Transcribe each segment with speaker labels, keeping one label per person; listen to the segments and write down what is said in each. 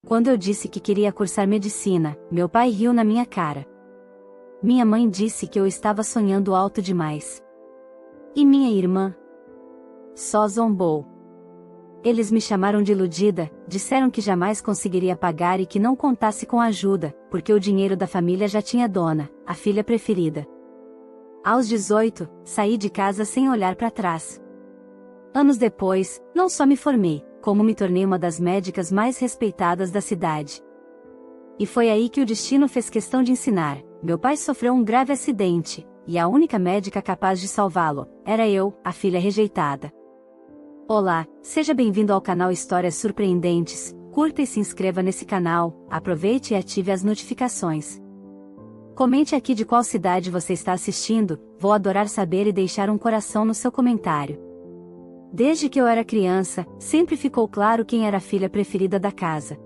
Speaker 1: Quando eu disse que queria cursar medicina, meu pai riu na minha cara. Minha mãe disse que eu estava sonhando alto demais. E minha irmã só zombou. Eles me chamaram de iludida, disseram que jamais conseguiria pagar e que não contasse com ajuda, porque o dinheiro da família já tinha dona, a filha preferida. Aos 18, saí de casa sem olhar para trás. Anos depois, não só me formei, como me tornei uma das médicas mais respeitadas da cidade. E foi aí que o destino fez questão de ensinar. Meu pai sofreu um grave acidente, e a única médica capaz de salvá-lo era eu, a filha rejeitada. Olá, seja bem-vindo ao canal Histórias Surpreendentes. Curta e se inscreva nesse canal, aproveite e ative as notificações. Comente aqui de qual cidade você está assistindo, vou adorar saber e deixar um coração no seu comentário. Desde que eu era criança, sempre ficou claro quem era a filha preferida da casa.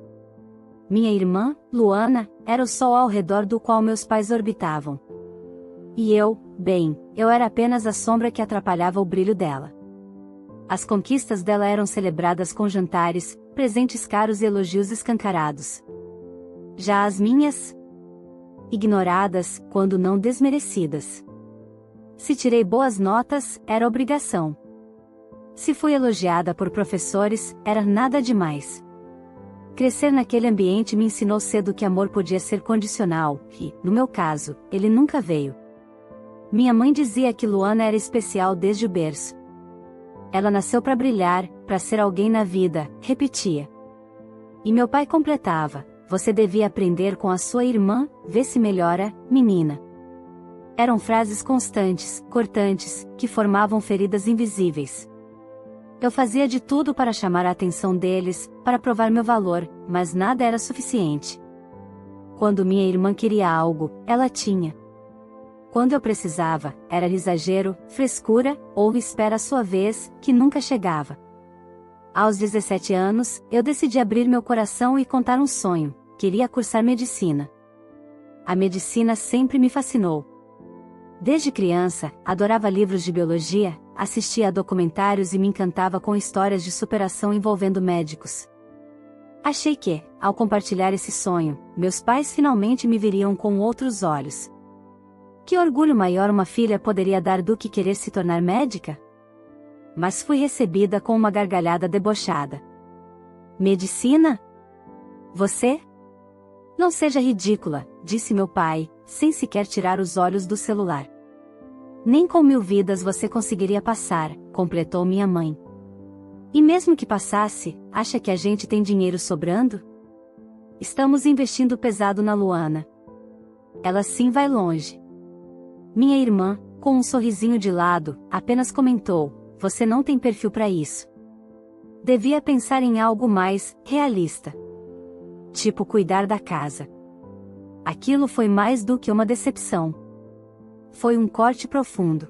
Speaker 1: Minha irmã, Luana, era o sol ao redor do qual meus pais orbitavam. E eu era apenas a sombra que atrapalhava o brilho dela. As conquistas dela eram celebradas com jantares, presentes caros e elogios escancarados. Já as minhas, ignoradas, quando não desmerecidas. Se tirei boas notas, era obrigação. Se fui elogiada por professores, era nada demais. Crescer naquele ambiente me ensinou cedo que amor podia ser condicional, e, no meu caso, ele nunca veio. Minha mãe dizia que Luana era especial desde o berço. Ela nasceu para brilhar, para ser alguém na vida, repetia. E meu pai completava: você devia aprender com a sua irmã, vê se melhora, menina. Eram frases constantes, cortantes, que formavam feridas invisíveis. Eu fazia de tudo para chamar a atenção deles, para provar meu valor, mas nada era suficiente. Quando minha irmã queria algo, ela tinha. Quando eu precisava, era exagero, frescura, ou espera a sua vez, que nunca chegava. Aos 17 anos, eu decidi abrir meu coração e contar um sonho: queria cursar medicina. A medicina sempre me fascinou. Desde criança, adorava livros de biologia, assistia a documentários e me encantava com histórias de superação envolvendo médicos. Achei que, ao compartilhar esse sonho, meus pais finalmente me viriam com outros olhos. Que orgulho maior uma filha poderia dar do que querer se tornar médica? Mas fui recebida com uma gargalhada debochada. Medicina? Você? Não seja ridícula, disse meu pai, sem sequer tirar os olhos do celular. Nem com 1000 vidas você conseguiria passar, completou minha mãe. E mesmo que passasse, acha que a gente tem dinheiro sobrando? Estamos investindo pesado na Luana. Ela sim vai longe. Minha irmã, com um sorrisinho de lado, apenas comentou: você não tem perfil para isso. Devia pensar em algo mais realista. Tipo cuidar da casa. Aquilo foi mais do que uma decepção. Foi um corte profundo.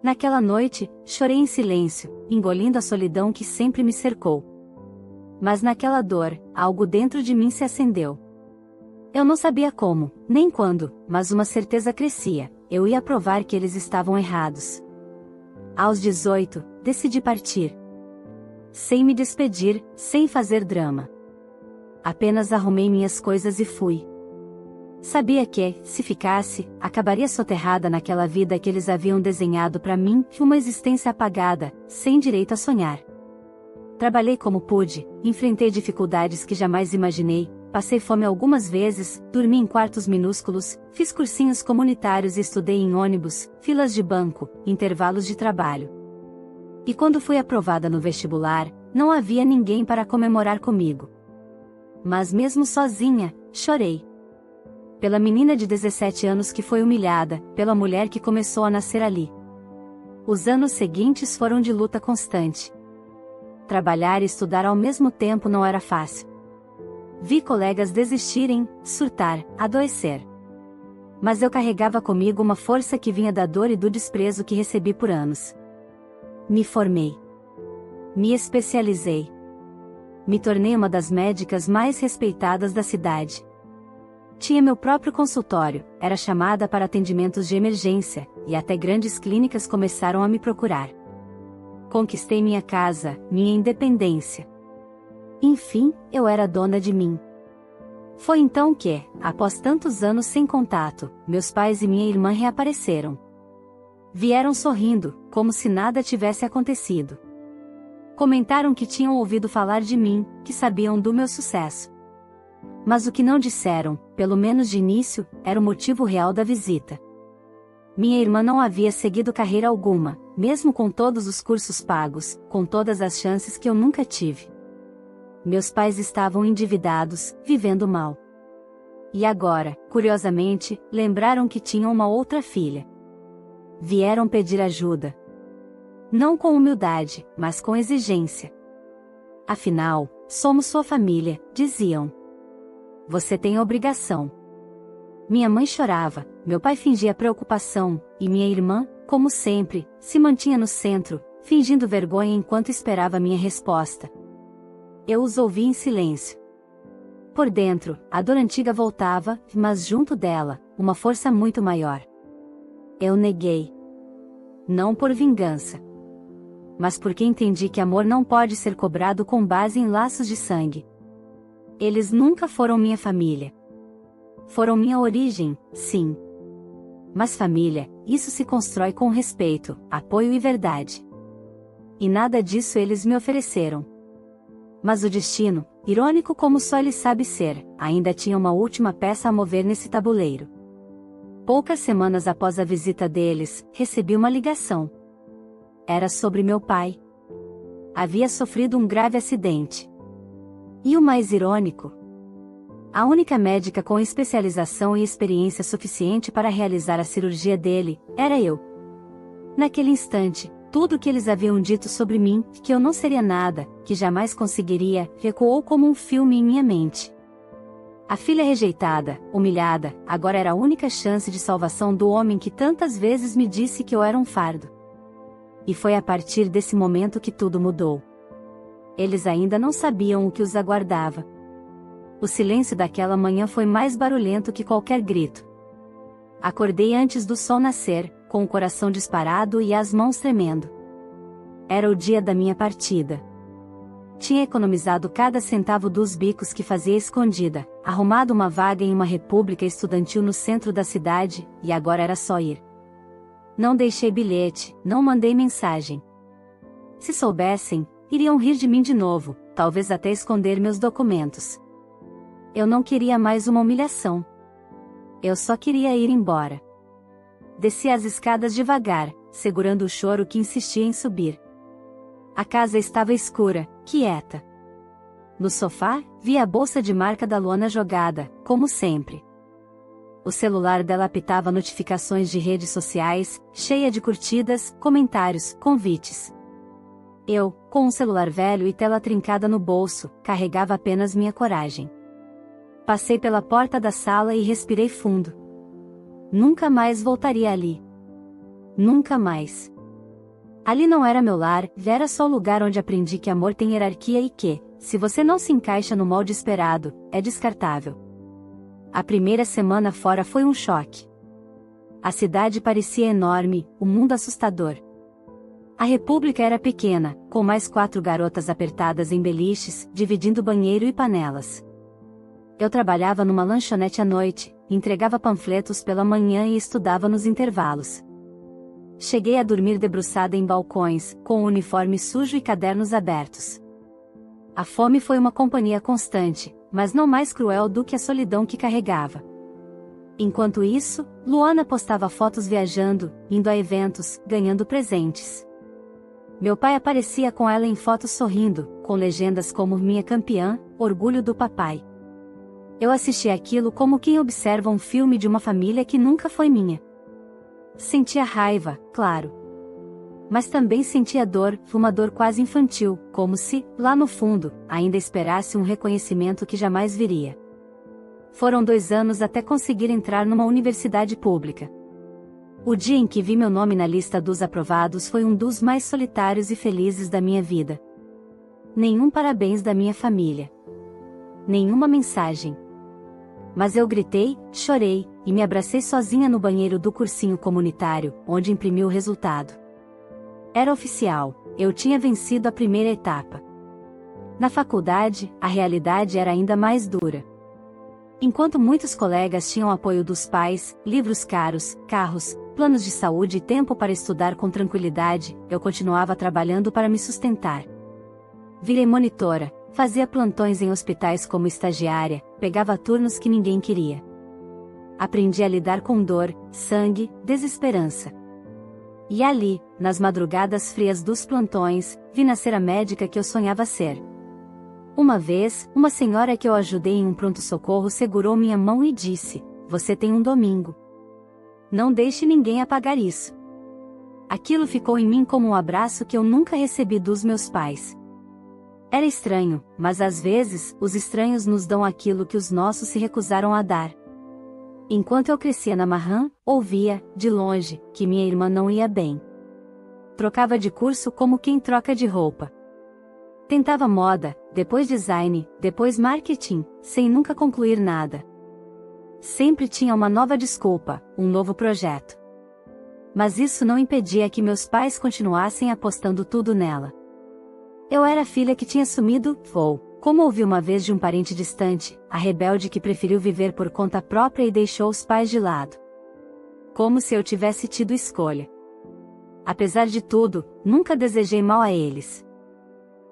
Speaker 1: Naquela noite, chorei em silêncio, engolindo a solidão que sempre me cercou. Mas naquela dor, algo dentro de mim se acendeu. Eu não sabia como, nem quando, mas uma certeza crescia: eu ia provar que eles estavam errados. Aos 18, decidi partir. Sem me despedir, sem fazer drama. Apenas arrumei minhas coisas e fui. Sabia que, se ficasse, acabaria soterrada naquela vida que eles haviam desenhado para mim, uma existência apagada, sem direito a sonhar. Trabalhei como pude, enfrentei dificuldades que jamais imaginei, passei fome algumas vezes, dormi em quartos minúsculos, fiz cursinhos comunitários e estudei em ônibus, filas de banco, intervalos de trabalho. E quando fui aprovada no vestibular, não havia ninguém para comemorar comigo. Mas mesmo sozinha, chorei. Pela menina de 17 anos que foi humilhada, pela mulher que começou a nascer ali. Os anos seguintes foram de luta constante. Trabalhar e estudar ao mesmo tempo não era fácil. Vi colegas desistirem, surtar, adoecer. Mas eu carregava comigo uma força que vinha da dor e do desprezo que recebi por anos. Me formei. Me especializei. Me tornei uma das médicas mais respeitadas da cidade. Tinha meu próprio consultório, era chamada para atendimentos de emergência, e até grandes clínicas começaram a me procurar. Conquistei minha casa, minha independência. Enfim, eu era dona de mim. Foi então que, após tantos anos sem contato, meus pais e minha irmã reapareceram. Vieram sorrindo, como se nada tivesse acontecido. Comentaram que tinham ouvido falar de mim, que sabiam do meu sucesso. Mas o que não disseram, pelo menos de início, era o motivo real da visita. Minha irmã não havia seguido carreira alguma, mesmo com todos os cursos pagos, com todas as chances que eu nunca tive. Meus pais estavam endividados, vivendo mal. E agora, curiosamente, lembraram que tinham uma outra filha. Vieram pedir ajuda. Não com humildade, mas com exigência. Afinal, somos sua família, diziam. Você tem obrigação. Minha mãe chorava, meu pai fingia preocupação, e minha irmã, como sempre, se mantinha no centro, fingindo vergonha enquanto esperava minha resposta. Eu os ouvi em silêncio. Por dentro, a dor antiga voltava, mas junto dela, uma força muito maior. Eu neguei. Não por vingança. Mas porque entendi que amor não pode ser cobrado com base em laços de sangue. Eles nunca foram minha família. Foram minha origem, sim. Mas família, isso se constrói com respeito, apoio e verdade. E nada disso eles me ofereceram. Mas o destino, irônico como só ele sabe ser, ainda tinha uma última peça a mover nesse tabuleiro. Poucas semanas após a visita deles, recebi uma ligação. Era sobre meu pai. Havia sofrido um grave acidente. E o mais irônico? A única médica com especialização e experiência suficiente para realizar a cirurgia dele, era eu. Naquele instante, tudo o que eles haviam dito sobre mim, que eu não seria nada, que jamais conseguiria, ecoou como um filme em minha mente. A filha rejeitada, humilhada, agora era a única chance de salvação do homem que tantas vezes me disse que eu era um fardo. E foi a partir desse momento que tudo mudou. Eles ainda não sabiam o que os aguardava. O silêncio daquela manhã foi mais barulhento que qualquer grito. Acordei antes do sol nascer, com o coração disparado e as mãos tremendo. Era o dia da minha partida. Tinha economizado cada centavo dos bicos que fazia escondida, arrumado uma vaga em uma república estudantil no centro da cidade, e agora era só ir. Não deixei bilhete, não mandei mensagem. Se soubessem, iriam rir de mim de novo, talvez até esconder meus documentos. Eu não queria mais uma humilhação. Eu só queria ir embora. Desci as escadas devagar, segurando o choro que insistia em subir. A casa estava escura, quieta. No sofá, vi a bolsa de marca da Luana jogada, como sempre. O celular dela apitava notificações de redes sociais, cheia de curtidas, comentários, convites. Eu, com um celular velho e tela trincada no bolso, carregava apenas minha coragem. Passei pela porta da sala e respirei fundo. Nunca mais voltaria ali. Nunca mais. Ali não era meu lar, era só o lugar onde aprendi que amor tem hierarquia e que, se você não se encaixa no molde esperado, é descartável. A primeira semana fora foi um choque. A cidade parecia enorme, o mundo assustador. A república era pequena, com mais 4 garotas apertadas em beliches, dividindo banheiro e panelas. Eu trabalhava numa lanchonete à noite, entregava panfletos pela manhã e estudava nos intervalos. Cheguei a dormir debruçada em balcões, com o uniforme sujo e cadernos abertos. A fome foi uma companhia constante, mas não mais cruel do que a solidão que carregava. Enquanto isso, Luana postava fotos viajando, indo a eventos, ganhando presentes. Meu pai aparecia com ela em fotos sorrindo, com legendas como "Minha campeã, orgulho do papai". Eu assisti aquilo como quem observa um filme de uma família que nunca foi minha. Sentia raiva, claro. Mas também sentia dor, uma dor quase infantil, como se, lá no fundo, ainda esperasse um reconhecimento que jamais viria. Foram 2 anos até conseguir entrar numa universidade pública. O dia em que vi meu nome na lista dos aprovados foi um dos mais solitários e felizes da minha vida. Nenhum parabéns da minha família. Nenhuma mensagem. Mas eu gritei, chorei, e me abracei sozinha no banheiro do cursinho comunitário, onde imprimi o resultado. Era oficial, eu tinha vencido a primeira etapa. Na faculdade, a realidade era ainda mais dura. Enquanto muitos colegas tinham apoio dos pais, livros caros, carros, planos de saúde e tempo para estudar com tranquilidade, eu continuava trabalhando para me sustentar. Virei monitora, fazia plantões em hospitais como estagiária, pegava turnos que ninguém queria. Aprendi a lidar com dor, sangue, desesperança. E ali, nas madrugadas frias dos plantões, vi nascer a médica que eu sonhava ser. Uma vez, uma senhora que eu ajudei em um pronto-socorro segurou minha mão e disse: "Você tem um domingo. Não deixe ninguém apagar isso." Aquilo ficou em mim como um abraço que eu nunca recebi dos meus pais. Era estranho, mas às vezes, os estranhos nos dão aquilo que os nossos se recusaram a dar. Enquanto eu crescia na Marram, ouvia, de longe, que minha irmã não ia bem. Trocava de curso como quem troca de roupa. Tentava moda, depois design, depois marketing, sem nunca concluir nada. Sempre tinha uma nova desculpa, um novo projeto. Mas isso não impedia que meus pais continuassem apostando tudo nela. Eu era a filha que tinha sumido, ou, como ouvi uma vez de um parente distante, a rebelde que preferiu viver por conta própria e deixou os pais de lado. Como se eu tivesse tido escolha. Apesar de tudo, nunca desejei mal a eles.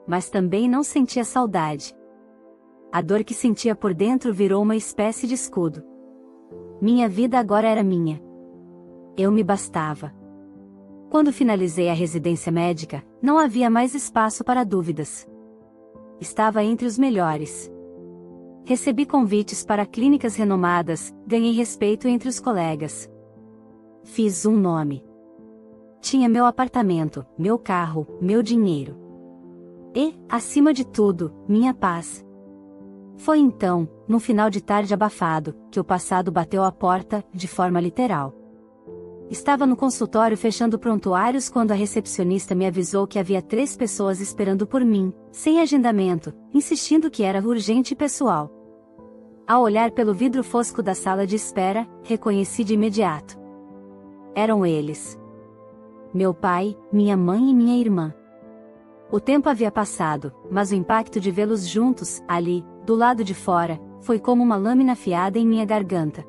Speaker 1: Mas também não sentia saudade. A dor que sentia por dentro virou uma espécie de escudo. Minha vida agora era minha. Eu me bastava. Quando finalizei a residência médica, não havia mais espaço para dúvidas. Estava entre os melhores. Recebi convites para clínicas renomadas, ganhei respeito entre os colegas. Fiz um nome. Tinha meu apartamento, meu carro, meu dinheiro. E, acima de tudo, minha paz. Foi então, num final de tarde abafado, que o passado bateu à porta, de forma literal. Estava no consultório fechando prontuários quando a recepcionista me avisou que havia 3 pessoas esperando por mim, sem agendamento, insistindo que era urgente e pessoal. Ao olhar pelo vidro fosco da sala de espera, reconheci de imediato. Eram eles. Meu pai, minha mãe e minha irmã. O tempo havia passado, mas o impacto de vê-los juntos, ali, do lado de fora, foi como uma lâmina afiada em minha garganta.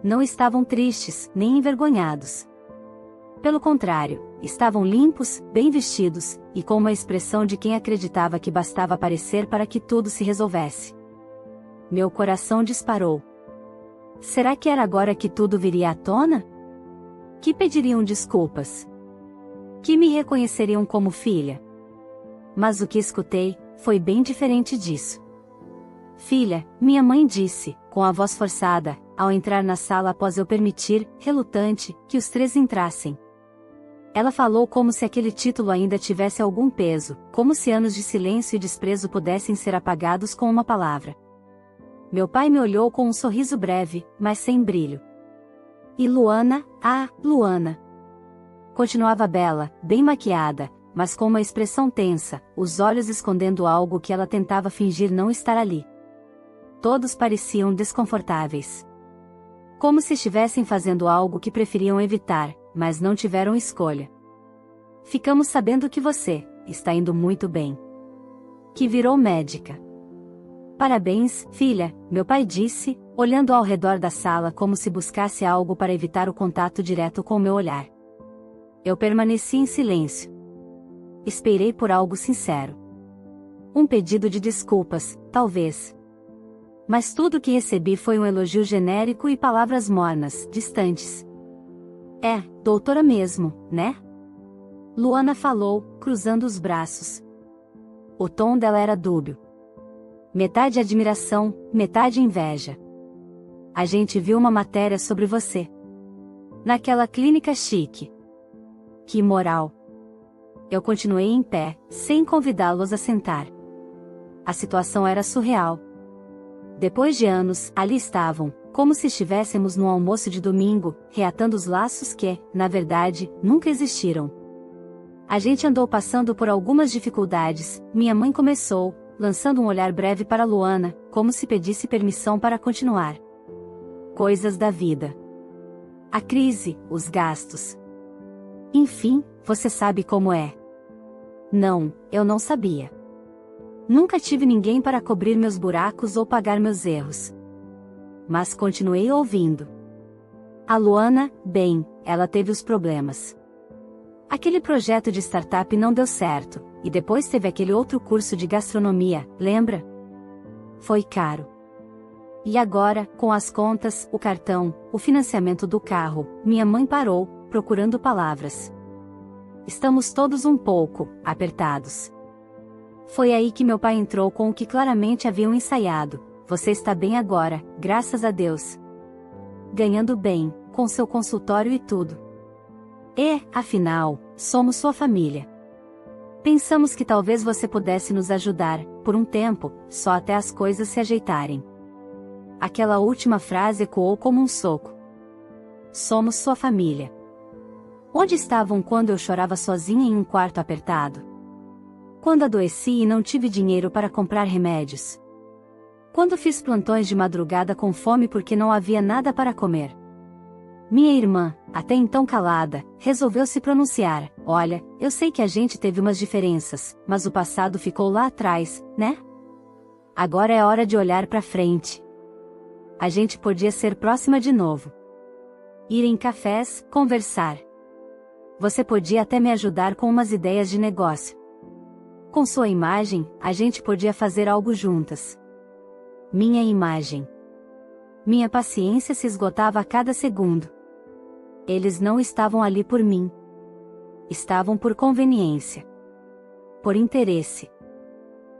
Speaker 1: Não estavam tristes, nem envergonhados. Pelo contrário, estavam limpos, bem vestidos, e com uma expressão de quem acreditava que bastava aparecer para que tudo se resolvesse. Meu coração disparou. Será que era agora que tudo viria à tona? Que pediriam desculpas? Que me reconheceriam como filha? Mas o que escutei, foi bem diferente disso. "Filha", minha mãe disse, com a voz forçada, ao entrar na sala após eu permitir, relutante, que os 3 entrassem. Ela falou como se aquele título ainda tivesse algum peso, como se anos de silêncio e desprezo pudessem ser apagados com uma palavra. Meu pai me olhou com um sorriso breve, mas sem brilho. "E Luana, ah, Luana." Continuava bela, bem maquiada, mas com uma expressão tensa, os olhos escondendo algo que ela tentava fingir não estar ali. Todos pareciam desconfortáveis. Como se estivessem fazendo algo que preferiam evitar, mas não tiveram escolha. "Ficamos sabendo que você está indo muito bem. Que virou médica." "Parabéns, filha", meu pai disse, olhando ao redor da sala como se buscasse algo para evitar o contato direto com meu olhar. Eu permaneci em silêncio. Esperei por algo sincero. Um pedido de desculpas, talvez. Mas tudo o que recebi foi um elogio genérico e palavras mornas, distantes. "É, doutora mesmo, né?" Luana falou, cruzando os braços. O tom dela era dúbio. Metade admiração, metade inveja. "A gente viu uma matéria sobre você. Naquela clínica chique." Que moral. Eu continuei em pé, sem convidá-los a sentar. A situação era surreal. Depois de anos, ali estavam, como se estivéssemos num almoço de domingo, reatando os laços que, na verdade, nunca existiram. A gente andou passando por algumas dificuldades, minha mãe começou, lançando um olhar breve para Luana, como se pedisse permissão para continuar. Coisas da vida. A crise, os gastos. Enfim, você sabe como é. Não, eu não sabia. Nunca tive ninguém para cobrir meus buracos ou pagar meus erros. Mas continuei ouvindo. A Luana, bem, ela teve os problemas. Aquele projeto de startup não deu certo, e depois teve aquele outro curso de gastronomia, lembra? Foi caro. E agora, com as contas, o cartão, o financiamento do carro, minha mãe parou, procurando palavras. Estamos todos um pouco apertados. Foi aí que meu pai entrou com o que claramente haviam ensaiado. Você está bem agora, graças a Deus. Ganhando bem, com seu consultório e tudo. E, afinal, somos sua família. Pensamos que talvez você pudesse nos ajudar, por um tempo, só até as coisas se ajeitarem. Aquela última frase ecoou como um soco. Somos sua família. Onde estavam quando eu chorava sozinha em um quarto apertado? Quando adoeci e não tive dinheiro para comprar remédios? Quando fiz plantões de madrugada com fome porque não havia nada para comer? Minha irmã, até então calada, resolveu se pronunciar. Olha, eu sei que a gente teve umas diferenças, mas o passado ficou lá atrás, né? Agora é hora de olhar para frente. A gente podia ser próxima de novo. Ir em cafés, conversar. Você podia até me ajudar com umas ideias de negócio. Com sua imagem, a gente podia fazer algo juntas. Minha imagem. Minha paciência se esgotava a cada segundo. Eles não estavam ali por mim. Estavam por conveniência. Por interesse.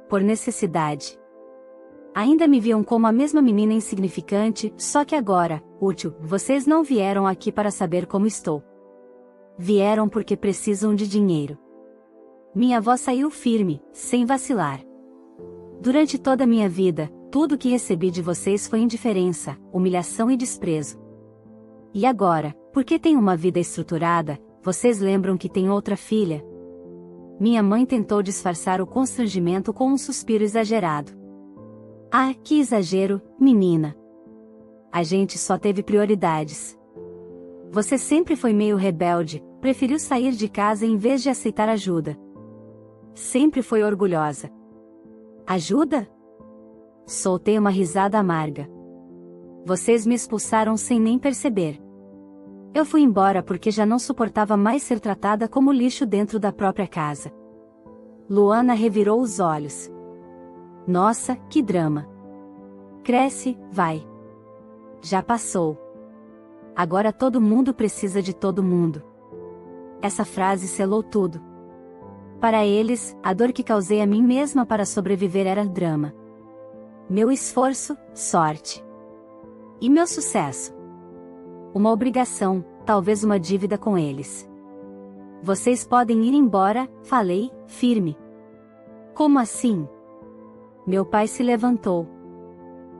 Speaker 1: Por necessidade. Ainda me viam como a mesma menina insignificante, só que agora, útil. Vocês não vieram aqui para saber como estou. Vieram porque precisam de dinheiro. Minha voz saiu firme, sem vacilar. Durante toda a minha vida, tudo que recebi de vocês foi indiferença, humilhação e desprezo. E agora, porque tenho uma vida estruturada, vocês lembram que tenho outra filha? Minha mãe tentou disfarçar o constrangimento com um suspiro exagerado. Ah, que exagero, menina. A gente só teve prioridades. Você sempre foi meio rebelde, preferiu sair de casa em vez de aceitar ajuda. Sempre foi orgulhosa. Ajuda? Soltei uma risada amarga. Vocês me expulsaram sem nem perceber. Eu fui embora porque já não suportava mais ser tratada como lixo dentro da própria casa. Luana revirou os olhos. Nossa, que drama. Cresce, vai. Já passou. Agora todo mundo precisa de todo mundo. Essa frase selou tudo. Para eles, a dor que causei a mim mesma para sobreviver era drama. Meu esforço, sorte. E meu sucesso? Uma obrigação, talvez uma dívida com eles. Vocês podem ir embora, falei, firme. Como assim? Meu pai se levantou.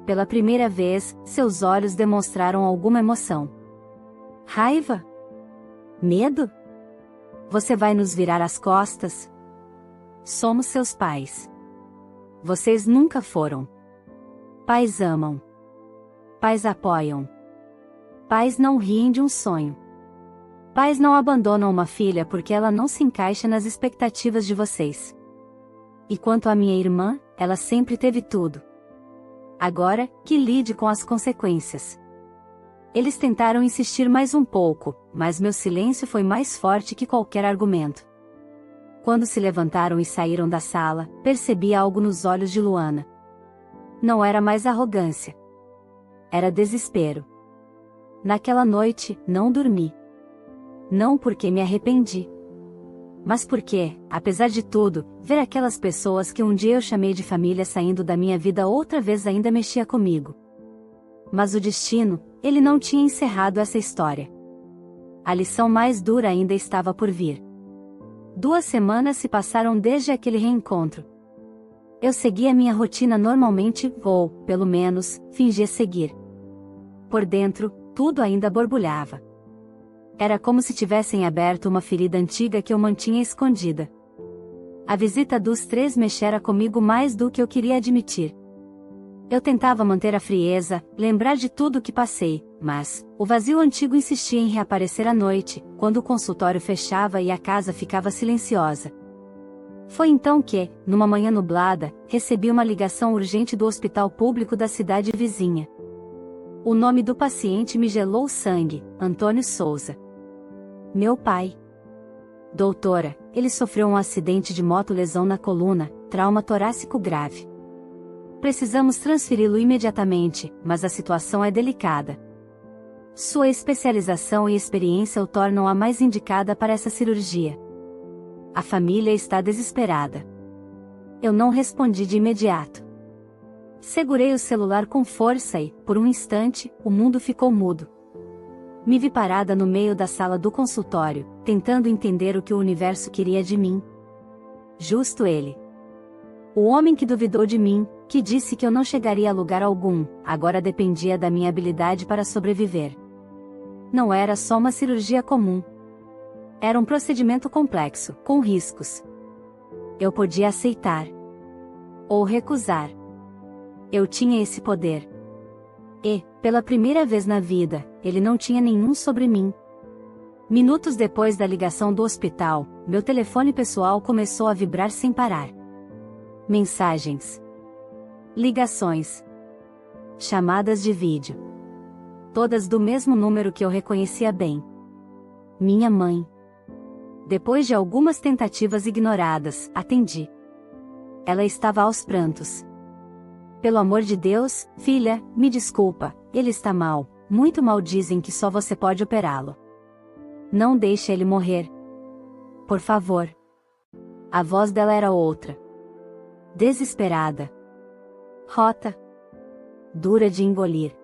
Speaker 1: Pela primeira vez, seus olhos demonstraram alguma emoção. Raiva? Medo? Você vai nos virar as costas? Somos seus pais. Vocês nunca foram. Pais amam. Pais apoiam. Pais não riem de um sonho. Pais não abandonam uma filha porque ela não se encaixa nas expectativas de vocês. E quanto à minha irmã, ela sempre teve tudo. Agora, que lide com as consequências. Eles tentaram insistir mais um pouco, mas meu silêncio foi mais forte que qualquer argumento. Quando se levantaram e saíram da sala, percebi algo nos olhos de Luana. Não era mais arrogância. Era desespero. Naquela noite, não dormi. Não porque me arrependi. Mas porque, apesar de tudo, ver aquelas pessoas que um dia eu chamei de família saindo da minha vida outra vez ainda mexia comigo. Mas o destino, ele não tinha encerrado essa história. A lição mais dura ainda estava por vir. 2 semanas se passaram desde aquele reencontro. Eu seguia minha rotina normalmente, ou, pelo menos, fingia seguir. Por dentro, tudo ainda borbulhava. Era como se tivessem aberto uma ferida antiga que eu mantinha escondida. A visita dos 3 mexera comigo mais do que eu queria admitir. Eu tentava manter a frieza, lembrar de tudo o que passei, mas o vazio antigo insistia em reaparecer à noite, quando o consultório fechava e a casa ficava silenciosa. Foi então que, numa manhã nublada, recebi uma ligação urgente do hospital público da cidade vizinha. O nome do paciente me gelou o sangue: Antônio Souza. Meu pai. Doutora, ele sofreu um acidente de moto, lesão na coluna, trauma torácico grave. Precisamos transferi-lo imediatamente, mas a situação é delicada. Sua especialização e experiência o tornam a mais indicada para essa cirurgia. A família está desesperada. Eu não respondi de imediato. Segurei o celular com força e, por um instante, o mundo ficou mudo. Me vi parada no meio da sala do consultório, tentando entender o que o universo queria de mim. Justo ele. O homem que duvidou de mim, que disse que eu não chegaria a lugar algum, agora dependia da minha habilidade para sobreviver. Não era só uma cirurgia comum. Era um procedimento complexo, com riscos. Eu podia aceitar. Ou recusar. Eu tinha esse poder. E, pela primeira vez na vida, ele não tinha nenhum sobre mim. Minutos depois da ligação do hospital, meu telefone pessoal começou a vibrar sem parar. Mensagens. Ligações. Chamadas de vídeo. Todas do mesmo número que eu reconhecia bem. Minha mãe. Depois de algumas tentativas ignoradas, atendi. Ela estava aos prantos. Pelo amor de Deus, filha, me desculpa, ele está mal, muito mal, dizem que só você pode operá-lo. Não deixe ele morrer. Por favor. A voz dela era outra. Desesperada. Rota. Dura de engolir.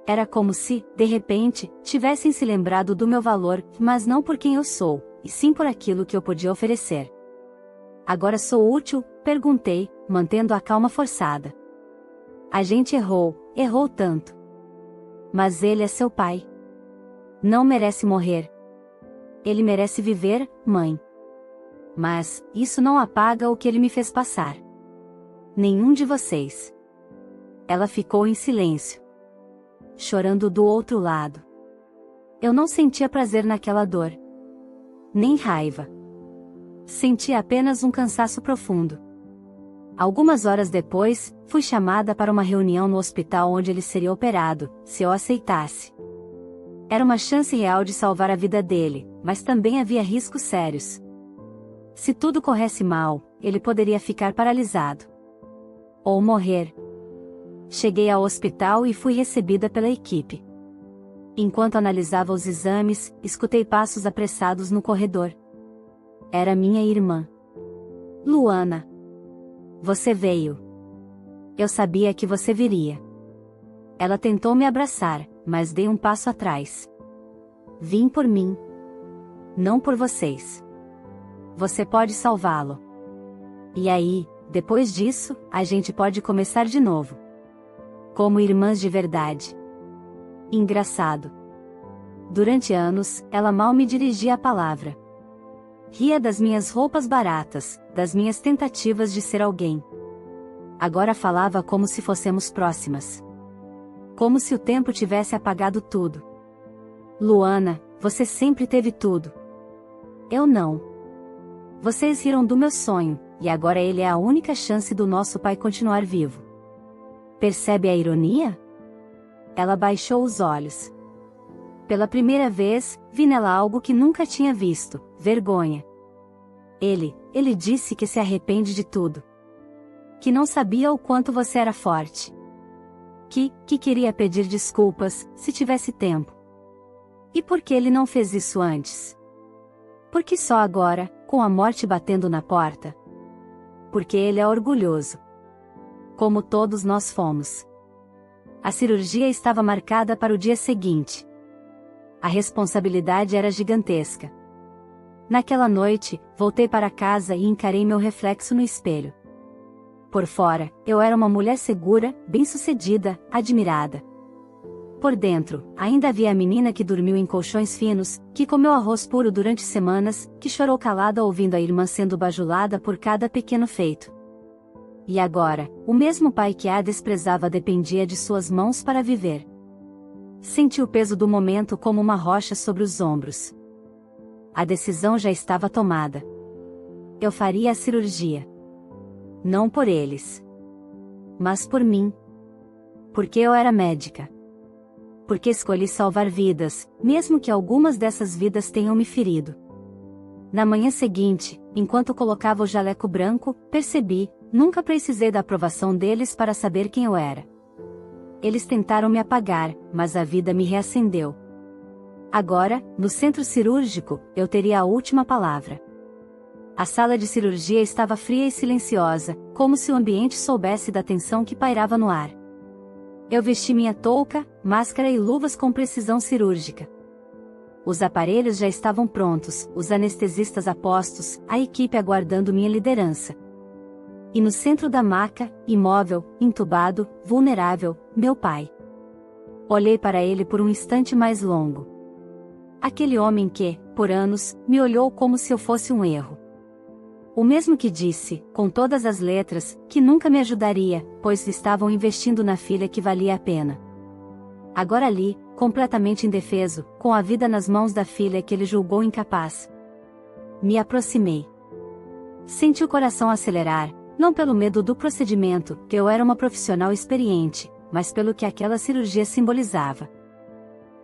Speaker 1: Era como se, de repente, tivessem se lembrado do meu valor, mas não por quem eu sou, e sim por aquilo que eu podia oferecer. Agora sou útil? Perguntei, mantendo a calma forçada. A gente errou tanto. Mas ele é seu pai. Não merece morrer. Ele merece viver, mãe. Mas, isso não apaga o que ele me fez passar. Nenhum de vocês. Ela ficou em silêncio. Chorando do outro lado. Eu não sentia prazer naquela dor. Nem raiva. Sentia apenas um cansaço profundo. Algumas horas depois, fui chamada para uma reunião no hospital onde ele seria operado, se eu aceitasse. Era uma chance real de salvar a vida dele, mas também havia riscos sérios. Se tudo corresse mal, ele poderia ficar paralisado. Ou morrer. Cheguei ao hospital e fui recebida pela equipe. Enquanto analisava os exames, escutei passos apressados no corredor. Era minha irmã. Luana. Você veio. Eu sabia que você viria. Ela tentou me abraçar, mas dei um passo atrás. Vim por mim. Não por vocês. Você pode salvá-lo. E aí, depois disso, a gente pode começar de novo. Como irmãs de verdade. Engraçado. Durante anos, ela mal me dirigia a palavra. Ria das minhas roupas baratas, das minhas tentativas de ser alguém. Agora falava como se fôssemos próximas. Como se o tempo tivesse apagado tudo. Luana, você sempre teve tudo. Eu não. Vocês riram do meu sonho, e agora ele é a única chance do nosso pai continuar vivo. Percebe a ironia? Ela baixou os olhos. Pela primeira vez, vi nela algo que nunca tinha visto: vergonha. Ele disse que se arrepende de tudo. Que não sabia o quanto você era forte. Que queria pedir desculpas, se tivesse tempo. E por que ele não fez isso antes? Porque só agora, com a morte batendo na porta? Porque ele é orgulhoso. Como todos nós fomos. A cirurgia estava marcada para o dia seguinte. A responsabilidade era gigantesca. Naquela noite, voltei para casa e encarei meu reflexo no espelho. Por fora, eu era uma mulher segura, bem-sucedida, admirada. Por dentro, ainda havia a menina que dormiu em colchões finos, que comeu arroz puro durante semanas, que chorou calada ouvindo a irmã sendo bajulada por cada pequeno feito. E agora, o mesmo pai que a desprezava dependia de suas mãos para viver. Senti o peso do momento como uma rocha sobre os ombros. A decisão já estava tomada. Eu faria a cirurgia. Não por eles, mas por mim. Porque eu era médica. Porque escolhi salvar vidas, mesmo que algumas dessas vidas tenham me ferido. Na manhã seguinte, enquanto colocava o jaleco branco, percebi, nunca precisei da aprovação deles para saber quem eu era. Eles tentaram me apagar, mas a vida me reacendeu. Agora, no centro cirúrgico, eu teria a última palavra. A sala de cirurgia estava fria e silenciosa, como se o ambiente soubesse da tensão que pairava no ar. Eu vesti minha touca, máscara e luvas com precisão cirúrgica. Os aparelhos já estavam prontos, os anestesistas a postos, a equipe aguardando minha liderança. E no centro da maca, imóvel, entubado, vulnerável, meu pai. Olhei para ele por um instante mais longo. Aquele homem que, por anos, me olhou como se eu fosse um erro. O mesmo que disse, com todas as letras, que nunca me ajudaria, pois estavam investindo na filha que valia a pena. Agora ali, completamente indefeso, com a vida nas mãos da filha que ele julgou incapaz. Me aproximei. Senti o coração acelerar, não pelo medo do procedimento, que eu era uma profissional experiente, mas pelo que aquela cirurgia simbolizava.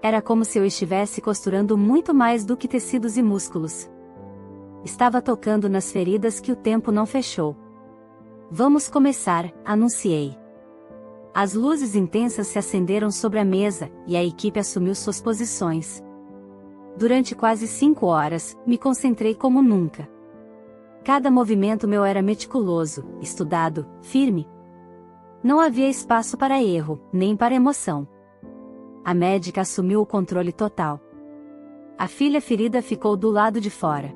Speaker 1: Era como se eu estivesse costurando muito mais do que tecidos e músculos. Estava tocando nas feridas que o tempo não fechou. Vamos começar, anunciei. As luzes intensas se acenderam sobre a mesa, e a equipe assumiu suas posições. Durante quase 5 horas, me concentrei como nunca. Cada movimento meu era meticuloso, estudado, firme. Não havia espaço para erro, nem para emoção. A médica assumiu o controle total. A filha ferida ficou do lado de fora.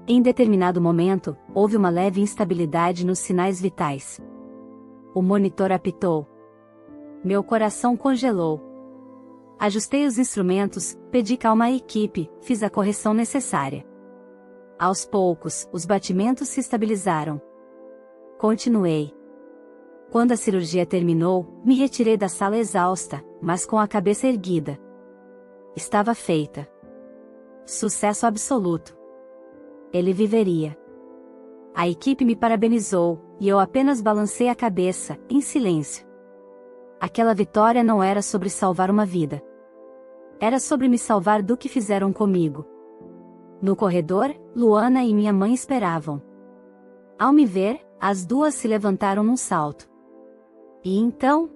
Speaker 1: Em determinado momento, houve uma leve instabilidade nos sinais vitais. O monitor apitou. Meu coração congelou. Ajustei os instrumentos, pedi calma à equipe, fiz a correção necessária. Aos poucos, os batimentos se estabilizaram. Continuei. Quando a cirurgia terminou, me retirei da sala exausta, mas com a cabeça erguida. Estava feita. Sucesso absoluto. Ele viveria. A equipe me parabenizou, e eu apenas balancei a cabeça, em silêncio. Aquela vitória não era sobre salvar uma vida. Era sobre me salvar do que fizeram comigo. No corredor, Luana e minha mãe esperavam. Ao me ver, as duas se levantaram num salto. E então?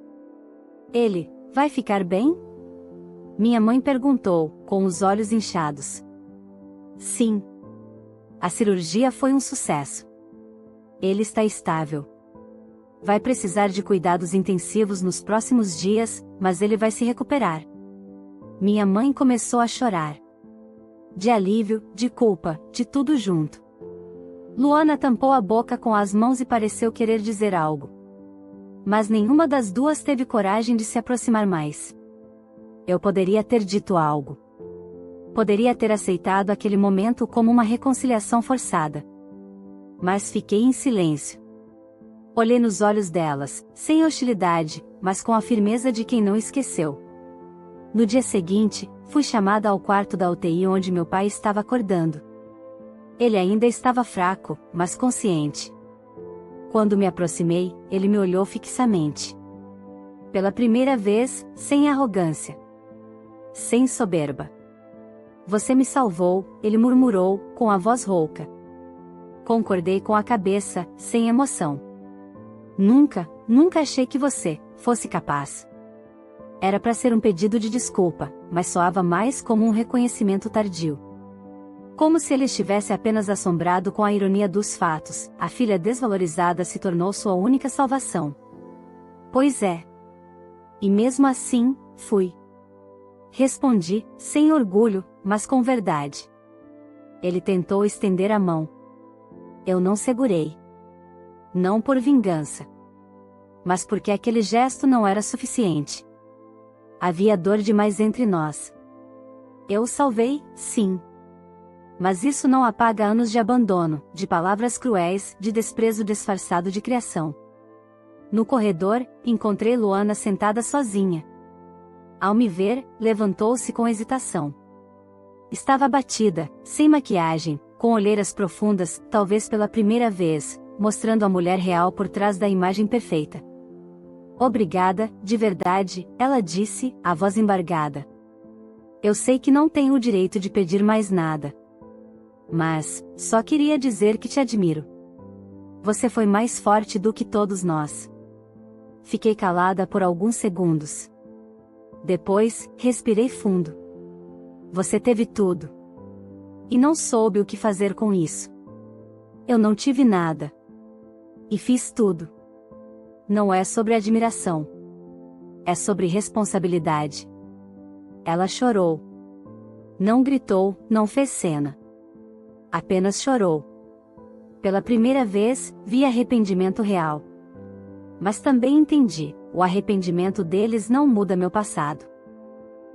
Speaker 1: Ele, vai ficar bem? Minha mãe perguntou, com os olhos inchados. Sim. A cirurgia foi um sucesso. Ele está estável. Vai precisar de cuidados intensivos nos próximos dias, mas ele vai se recuperar. Minha mãe começou a chorar. De alívio, de culpa, de tudo junto. Luana tampou a boca com as mãos e pareceu querer dizer algo. Mas nenhuma das duas teve coragem de se aproximar mais. Eu poderia ter dito algo. Poderia ter aceitado aquele momento como uma reconciliação forçada. Mas fiquei em silêncio. Olhei nos olhos delas, sem hostilidade, mas com a firmeza de quem não esqueceu. No dia seguinte, fui chamada ao quarto da UTI onde meu pai estava acordando. Ele ainda estava fraco, mas consciente. Quando me aproximei, ele me olhou fixamente. Pela primeira vez, sem arrogância. Sem soberba. Você me salvou, ele murmurou, com a voz rouca. Concordei com a cabeça, sem emoção. Nunca achei que você fosse capaz. Era para ser um pedido de desculpa, mas soava mais como um reconhecimento tardio. Como se ele estivesse apenas assombrado com a ironia dos fatos, a filha desvalorizada se tornou sua única salvação. Pois é. E mesmo assim, fui. Respondi, sem orgulho, mas com verdade. Ele tentou estender a mão. Eu não segurei. Não por vingança. Mas porque aquele gesto não era suficiente. Havia dor demais entre nós. Eu o salvei, sim. Mas isso não apaga anos de abandono, de palavras cruéis, de desprezo disfarçado de criação. No corredor, encontrei Luana sentada sozinha. Ao me ver, levantou-se com hesitação. Estava abatida, sem maquiagem, com olheiras profundas, talvez pela primeira vez, mostrando a mulher real por trás da imagem perfeita. Obrigada, de verdade, ela disse, a voz embargada. Eu sei que não tenho o direito de pedir mais nada. Mas, só queria dizer que te admiro. Você foi mais forte do que todos nós. Fiquei calada por alguns segundos. Depois, respirei fundo. Você teve tudo. E não soube o que fazer com isso. Eu não tive nada. E fiz tudo. Não é sobre admiração. É sobre responsabilidade. Ela chorou. Não gritou, não fez cena. Apenas chorou. Pela primeira vez, vi arrependimento real. Mas também entendi, o arrependimento deles não muda meu passado.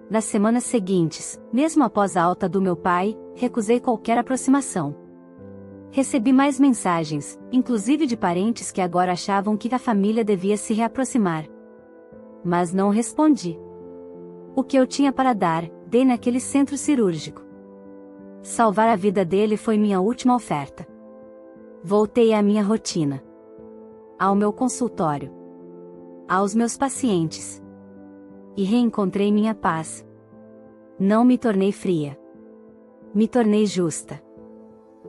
Speaker 1: Nas semanas seguintes, mesmo após a alta do meu pai, recusei qualquer aproximação. Recebi mais mensagens, inclusive de parentes que agora achavam que a família devia se reaproximar. Mas não respondi. O que eu tinha para dar, dei naquele centro cirúrgico. Salvar a vida dele foi minha última oferta. Voltei à minha rotina. Ao meu consultório. Aos meus pacientes. E reencontrei minha paz. Não me tornei fria. Me tornei justa.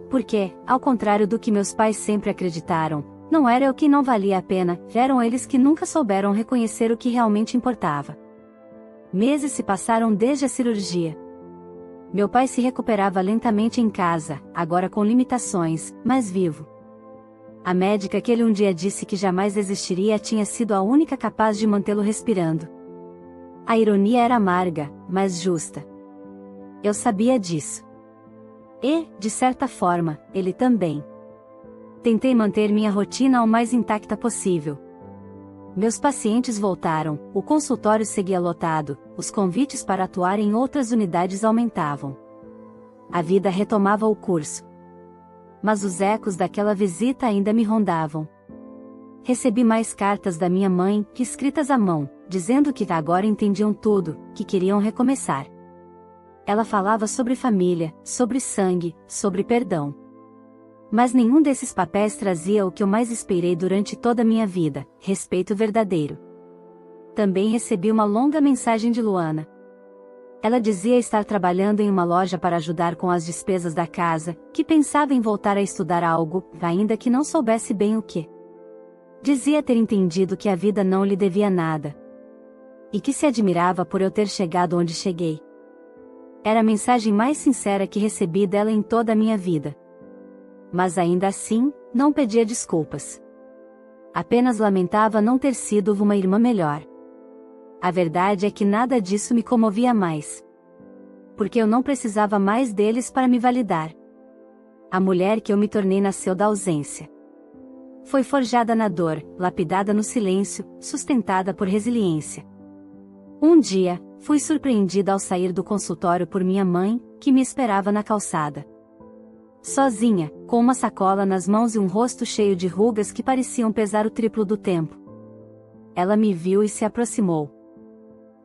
Speaker 1: Porque, ao contrário do que meus pais sempre acreditaram, não era eu que não valia a pena, eram eles que nunca souberam reconhecer o que realmente importava. Meses se passaram desde a cirurgia. Meu pai se recuperava lentamente em casa, agora com limitações, mas vivo. A médica que ele um dia disse que jamais existiria tinha sido a única capaz de mantê-lo respirando. A ironia era amarga, mas justa. Eu sabia disso. E, de certa forma, ele também. Tentei manter minha rotina o mais intacta possível. Meus pacientes voltaram, o consultório seguia lotado, os convites para atuar em outras unidades aumentavam. A vida retomava o curso. Mas os ecos daquela visita ainda me rondavam. Recebi mais cartas da minha mãe, escritas à mão, dizendo que agora entendiam tudo, que queriam recomeçar. Ela falava sobre família, sobre sangue, sobre perdão. Mas nenhum desses papéis trazia o que eu mais esperei durante toda a minha vida, respeito verdadeiro. Também recebi uma longa mensagem de Luana. Ela dizia estar trabalhando em uma loja para ajudar com as despesas da casa, que pensava em voltar a estudar algo, ainda que não soubesse bem o que. Dizia ter entendido que a vida não lhe devia nada. E que se admirava por eu ter chegado onde cheguei. Era a mensagem mais sincera que recebi dela em toda a minha vida. Mas ainda assim, não pedia desculpas. Apenas lamentava não ter sido uma irmã melhor. A verdade é que nada disso me comovia mais. Porque eu não precisava mais deles para me validar. A mulher que eu me tornei nasceu da ausência. Foi forjada na dor, lapidada no silêncio, sustentada por resiliência. Um dia, fui surpreendida ao sair do consultório por minha mãe, que me esperava na calçada. Sozinha, com uma sacola nas mãos e um rosto cheio de rugas que pareciam pesar o triplo do tempo. Ela me viu e se aproximou.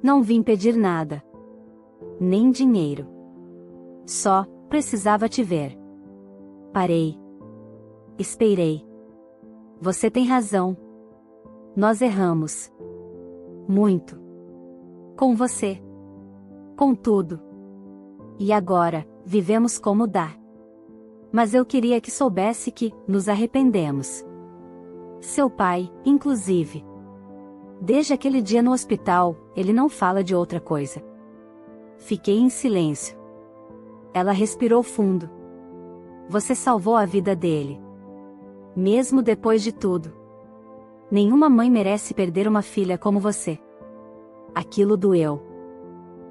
Speaker 1: Não vim pedir nada. Nem dinheiro. Só, precisava te ver. Parei. Esperei. Você tem razão. Nós erramos. Muito. Com você. Com tudo. E agora, vivemos como dá. Mas eu queria que soubesse que, nos arrependemos. Seu pai, inclusive. Desde aquele dia no hospital, ele não fala de outra coisa. Fiquei em silêncio. Ela respirou fundo. Você salvou a vida dele. Mesmo depois de tudo. Nenhuma mãe merece perder uma filha como você. Aquilo doeu.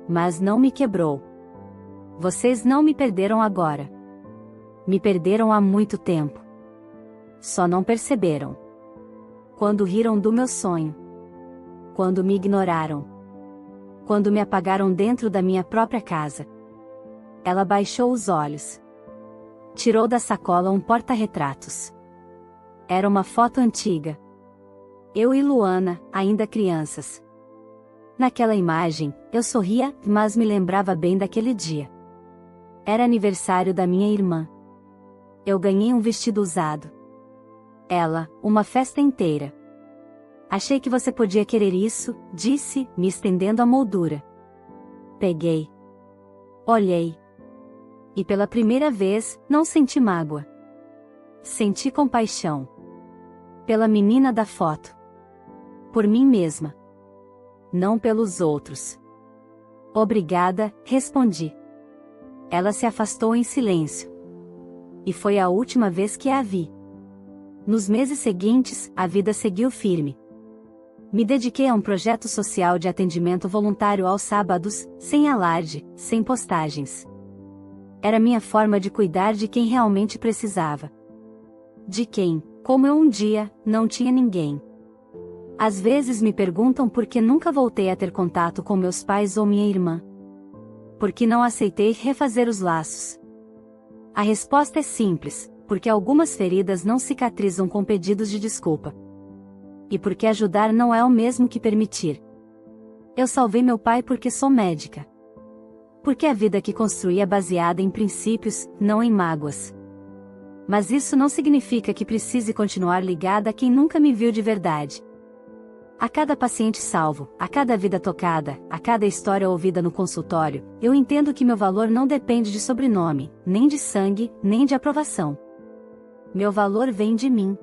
Speaker 1: Mas não me quebrou. Vocês não me perderam agora. Me perderam há muito tempo. Só não perceberam. Quando riram do meu sonho. Quando me ignoraram. Quando me apagaram dentro da minha própria casa. Ela baixou os olhos. Tirou da sacola um porta-retratos. Era uma foto antiga. Eu e Luana, ainda crianças. Naquela imagem, eu sorria, mas me lembrava bem daquele dia. Era aniversário da minha irmã. Eu ganhei um vestido usado. Ela, uma festa inteira. Achei que você podia querer isso, disse, me estendendo a moldura. Peguei. Olhei. E pela primeira vez, não senti mágoa. Senti compaixão. Pela menina da foto. Por mim mesma. Não pelos outros. Obrigada, respondi. Ela se afastou em silêncio. E foi a última vez que a vi. Nos meses seguintes, a vida seguiu firme. Me dediquei a um projeto social de atendimento voluntário aos sábados, sem alarde, sem postagens. Era minha forma de cuidar de quem realmente precisava. De quem, como eu um dia, não tinha ninguém. Às vezes me perguntam por que nunca voltei a ter contato com meus pais ou minha irmã. Por que não aceitei refazer os laços? A resposta é simples, porque algumas feridas não cicatrizam com pedidos de desculpa. E porque ajudar não é o mesmo que permitir. Eu salvei meu pai porque sou médica. Porque a vida que construí é baseada em princípios, não em mágoas. Mas isso não significa que precise continuar ligada a quem nunca me viu de verdade. A cada paciente salvo, a cada vida tocada, a cada história ouvida no consultório, eu entendo que meu valor não depende de sobrenome, nem de sangue, nem de aprovação. Meu valor vem de mim.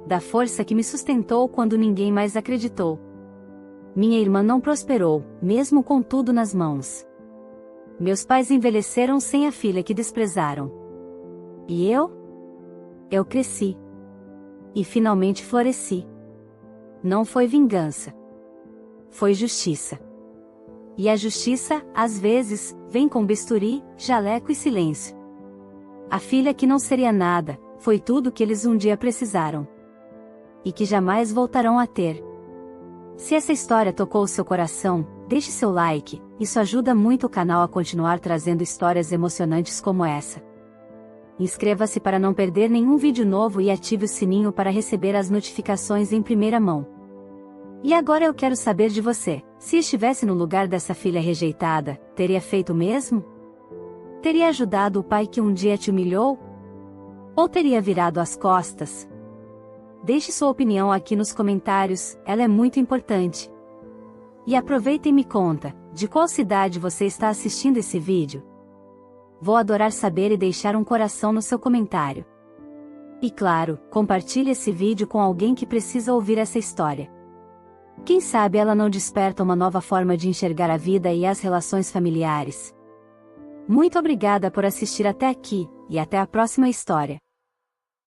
Speaker 1: Da força que me sustentou quando ninguém mais acreditou. Minha irmã não prosperou, mesmo com tudo nas mãos. Meus pais envelheceram sem a filha que desprezaram. E eu? Eu cresci. E finalmente floresci. Não foi vingança. Foi justiça. E a justiça, às vezes, vem com bisturi, jaleco e silêncio. A filha que não seria nada, foi tudo que eles um dia precisaram. E que jamais voltarão a ter. Se essa história tocou o seu coração, deixe seu like, isso ajuda muito o canal a continuar trazendo histórias emocionantes como essa. Inscreva-se para não perder nenhum vídeo novo e ative o sininho para receber as notificações em primeira mão. E agora eu quero saber de você, se estivesse no lugar dessa filha rejeitada, teria feito o mesmo? Teria ajudado o pai que um dia te humilhou? Ou teria virado as costas? Deixe sua opinião aqui nos comentários, ela é muito importante. E aproveita e me conta, de qual cidade você está assistindo esse vídeo? Vou adorar saber e deixar um coração no seu comentário. E claro, compartilhe esse vídeo com alguém que precisa ouvir essa história. Quem sabe ela não desperta uma nova forma de enxergar a vida e as relações familiares. Muito obrigada por assistir até aqui, e até a próxima história.